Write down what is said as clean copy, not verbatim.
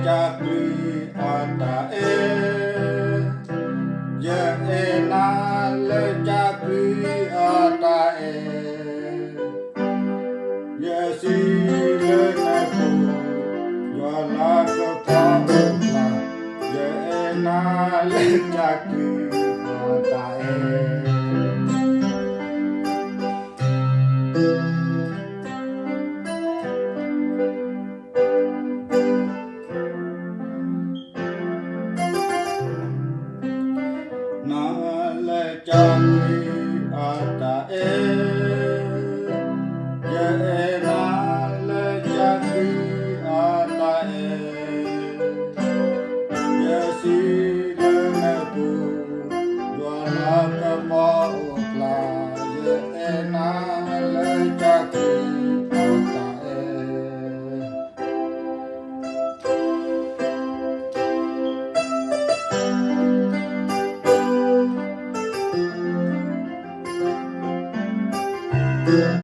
cakri ata ye ena le cakri ata ye si le naku yo la ko pa ye ena le cakri ata na le cakri ata ye na le cakri ata ye si le naku yo la ka pa ye na le cakri ata